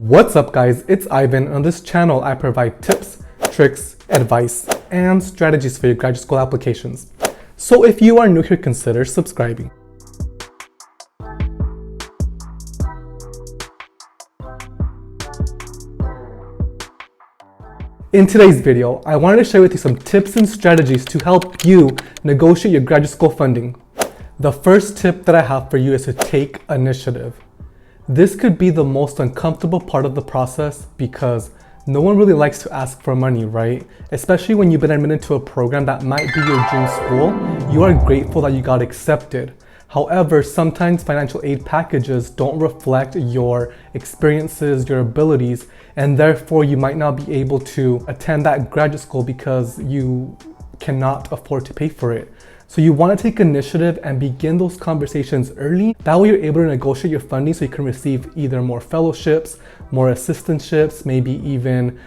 What's up guys, it's Ivan. On this channel I provide tips, tricks, advice, and strategies for your graduate school applications. So if you are new here, consider subscribing. In today's video, I wanted to share with you some tips and strategies to help you negotiate your graduate school funding. The first tip that I have for you is to take initiative. This could be the most uncomfortable part of the process because no one really likes to ask for money, right? Especially when you've been admitted to a program that might be your dream school, you are grateful that you got accepted. However, sometimes financial aid packages don't reflect your experiences, your abilities, and therefore you might not be able to attend that graduate school because you cannot afford to pay for it. So you want to take initiative and begin those conversations early. That way you're able to negotiate your funding so you can receive either more fellowships, more assistantships, maybe even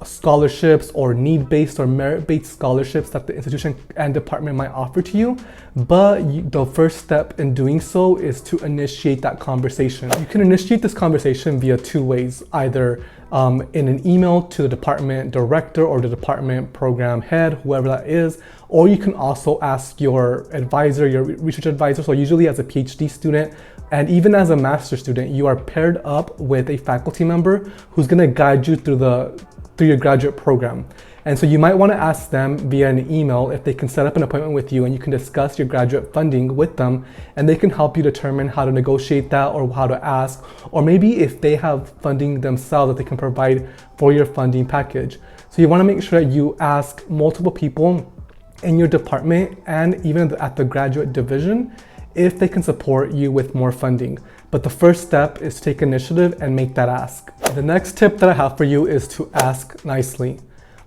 scholarships or need-based or merit-based scholarships that the institution and department might offer to you. But the first step in doing so is to initiate that conversation. You can initiate this conversation via two ways, either in an email to the department director or the department program head, whoever that is, or you can also ask your advisor, your research advisor. So usually as a PhD student and even as a master's student, you are paired up with a faculty member who's going to guide you through your graduate program. And so you might want to ask them via an email if they can set up an appointment with you and you can discuss your graduate funding with them, and they can help you determine how to negotiate that or how to ask, or maybe if they have funding themselves that they can provide for your funding package. So you want to make sure that you ask multiple people in your department and even at the graduate division if they can support you with more funding. But the first step is to take initiative and make that ask. The next tip that I have for you is to ask nicely.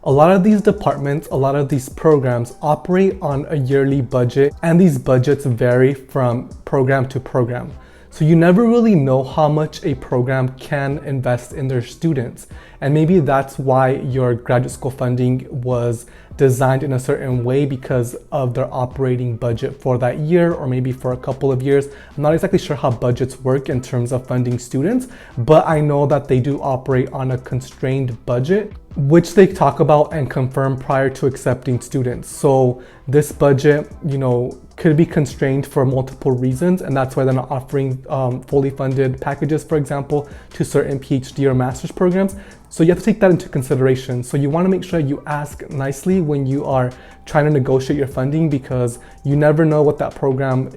A lot of these departments, a lot of these programs operate on a yearly budget, and these budgets vary from program to program. So you never really know how much a program can invest in their students. And maybe that's why your graduate school funding was designed in a certain way because of their operating budget for that year or maybe for a couple of years. I'm not exactly sure how budgets work in terms of funding students, but I know that they do operate on a constrained budget, which they talk about and confirm prior to accepting students. So this budget, could be constrained for multiple reasons, and that's why they're not offering fully funded packages, for example, to certain PhD or master's programs. So you have to take that into consideration. So you want to make sure you ask nicely when you are trying to negotiate your funding, because you never know what that program,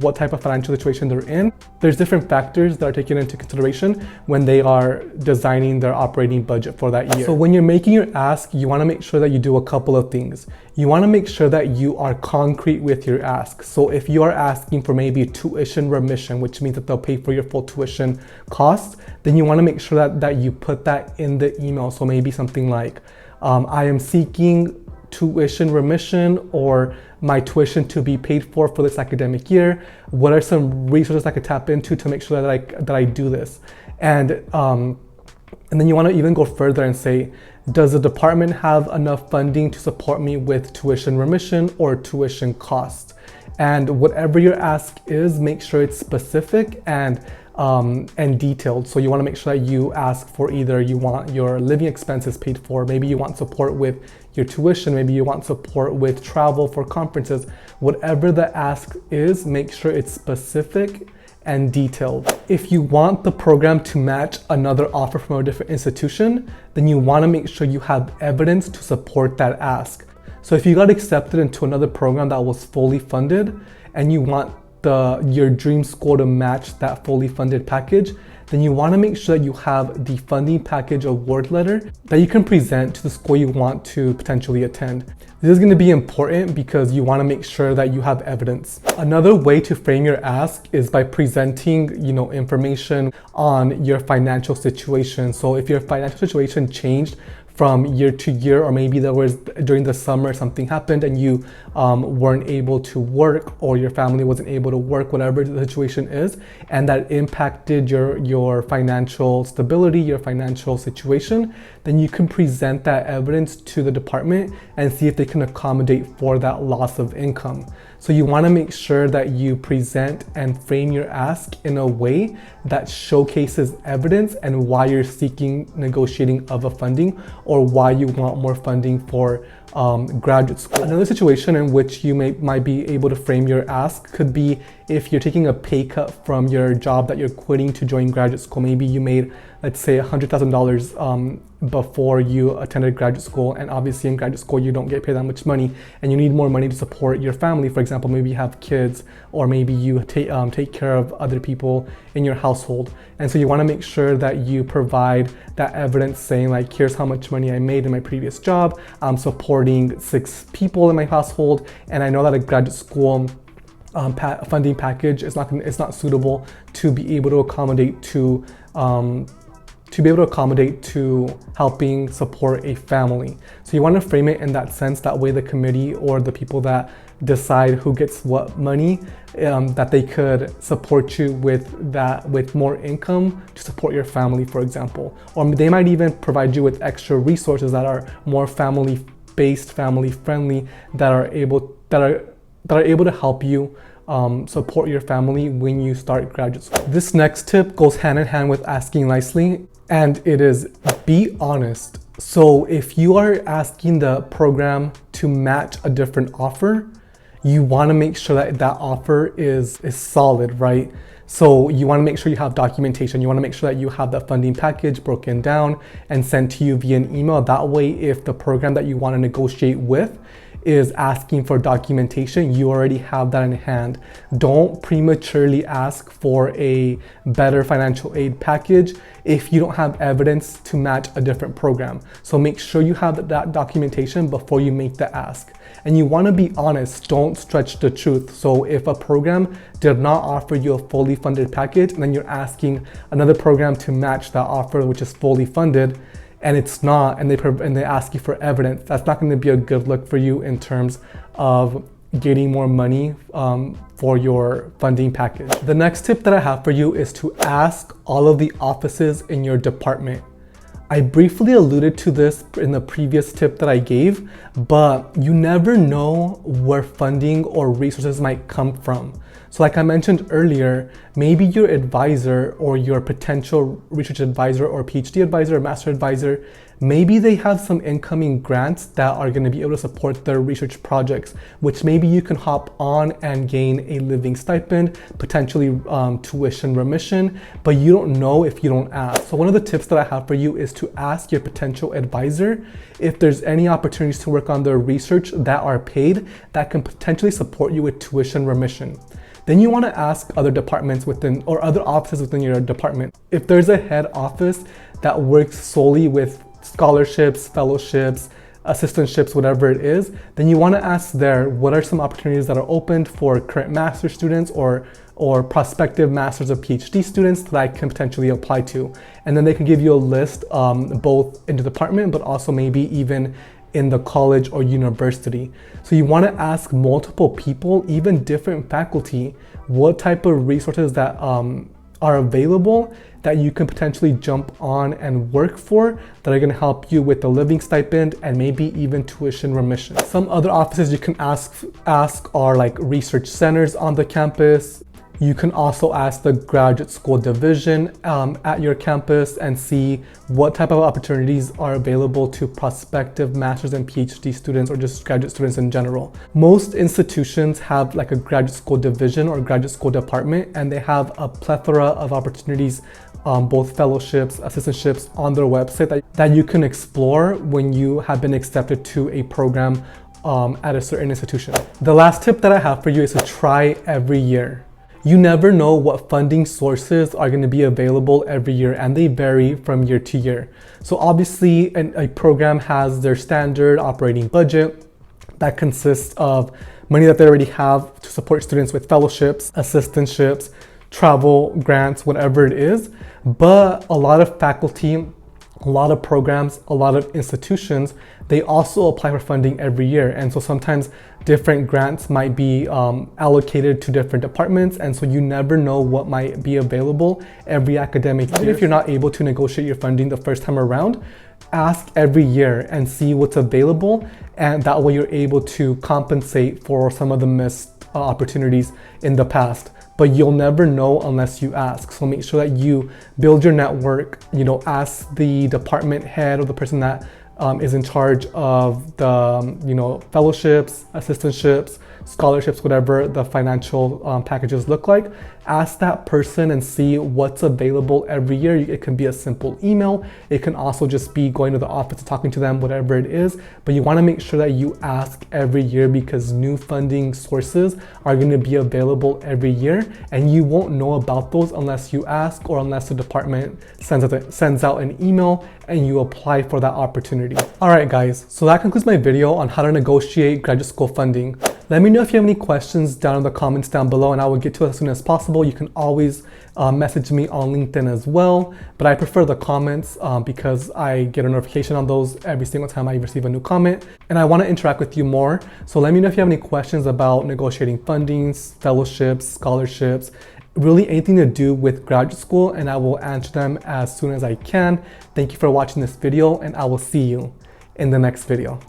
what type of financial situation they're in. There's different factors that are taken into consideration when they are designing their operating budget for that year. So when you're making your ask, you want to make sure that you do a couple of things. You want to make sure that you are concrete with your ask. So if you are asking for maybe tuition remission, which means that they'll pay for your full tuition costs, then you want to make sure that you put that in the email. So maybe something like, I am seeking tuition remission, or my tuition to be paid for this academic year. What are some resources I could tap into to make sure that I do this? And then you want to even go further and say, does the department have enough funding to support me with tuition remission or tuition costs? And whatever your ask is, make sure it's specific and detailed. So you want to make sure that you ask for either you want your living expenses paid for, maybe you want support with your tuition, maybe you want support with travel for conferences. Whatever the ask is, make sure it's specific and detailed. If you want the program to match another offer from a different institution, then you want to make sure you have evidence to support that ask. So if you got accepted into another program that was fully funded and you want your dream school to match that fully funded package, then you want to make sure that you have the funding package award letter that you can present to the school you want to potentially attend. This is going to be important because you want to make sure that you have evidence. Another way to frame your ask is by presenting, information on your financial situation. So if your financial situation changed from year to year, or maybe there was during the summer something happened and you weren't able to work, or your family wasn't able to work, whatever the situation is, and that impacted your financial stability, your financial situation, then you can present that evidence to the department and see if they can accommodate for that loss of income. So you want to make sure that you present and frame your ask in a way that showcases evidence and why you're seeking negotiating of a funding or why you want more funding for graduate school. Another situation in which you might be able to frame your ask could be if you're taking a pay cut from your job that you're quitting to join graduate school. Maybe you made, let's say, $100,000 before you attended graduate school, and obviously in graduate school you don't get paid that much money and you need more money to support your family. For example, maybe you have kids, or maybe you take care of other people in your household, and so you want to make sure that you provide that evidence saying, like, here's how much money I made in my previous job, I'm supporting 6 people in my household, and I know that a graduate school funding package is not suitable to be able to accommodate to helping support a family. So you want to frame it in that sense. That way the committee or the people that decide who gets what money, that they could support you with more income to support your family, for example. Or they might even provide you with extra resources that are more family-based, family-friendly, that are able to help you support your family when you start graduate school. This next tip goes hand in hand with asking nicely, and it is be honest. So if you are asking the program to match a different offer, you want to make sure that that offer is solid, right? So you want to make sure you have documentation. You want to make sure that you have the funding package broken down and sent to you via an email. That way, if the program that you want to negotiate with is asking for documentation, you already have that in hand. Don't prematurely ask for a better financial aid package if you don't have evidence to match a different program. So make sure you have that documentation before you make the ask. And you want to be honest, don't stretch the truth. So if a program did not offer you a fully funded package and then you're asking another program to match that offer, which is fully funded, and it's not, and they ask you for evidence, that's not going to be a good look for you in terms of getting more money for your funding package. The next tip that I have for you is to ask all of the offices in your department. I briefly alluded to this in the previous tip that I gave, but you never know where funding or resources might come from. So like I mentioned earlier, maybe your advisor or your potential research advisor or PhD advisor or master advisor, maybe they have some incoming grants that are going to be able to support their research projects, which maybe you can hop on and gain a living stipend, potentially tuition remission, but you don't know if you don't ask. So one of the tips that I have for you is to ask your potential advisor if there's any opportunities to work on their research that are paid that can potentially support you with tuition remission. Then you want to ask other departments within or other offices within your department. If there's a head office that works solely with scholarships, fellowships, assistantships, whatever it is, then you want to ask there, what are some opportunities that are opened for current master students or prospective masters or PhD students that I can potentially apply to. And then they can give you a list both in the department, but also maybe even in the college or university. So you want to ask multiple people, even different faculty, what type of resources that are available that you can potentially jump on and work for that are going to help you with the living stipend and maybe even tuition remission. Some other offices you can ask are like research centers on the campus. You can also ask the graduate school division at your campus and see what type of opportunities are available to prospective master's and PhD students or just graduate students in general. Most institutions have like a graduate school division or graduate school department, and they have a plethora of opportunities, both fellowships, assistantships on their website that you can explore when you have been accepted to a program at a certain institution. The last tip that I have for you is to try every year. You never know what funding sources are going to be available every year, and they vary from year to year. So obviously a program has their standard operating budget that consists of money that they already have to support students with fellowships, assistantships, travel, grants, whatever it is. But a lot of faculty, a lot of programs, a lot of institutions, they also apply for funding every year. And so sometimes different grants might be allocated to different departments. And so you never know what might be available every academic year. Even if you're not able to negotiate your funding the first time around, ask every year and see what's available. And that way you're able to compensate for some of the missed opportunities in the past, but you'll never know unless you ask. So make sure that you build your network, ask the department head or the person that is in charge of the fellowships, assistantships, scholarships, whatever the financial packages look like. Ask that person and see what's available every year. It can be a simple email. It can also just be going to the office and talking to them, whatever it is. But you want to make sure that you ask every year, because new funding sources are going to be available every year, and you won't know about those unless you ask, or unless the department sends out an email and you apply for that opportunity. All right, guys, so that concludes my video on how to negotiate graduate school funding. Let me know if you have any questions down in the comments down below, and I will get to it as soon as possible. You can always message me on LinkedIn as well, but I prefer the comments because I get a notification on those every single time I receive a new comment, and I want to interact with you more. So let me know if you have any questions about negotiating fundings, fellowships, scholarships, really anything to do with graduate school, and I will answer them as soon as I can. Thank you for watching this video, and I will see you in the next video.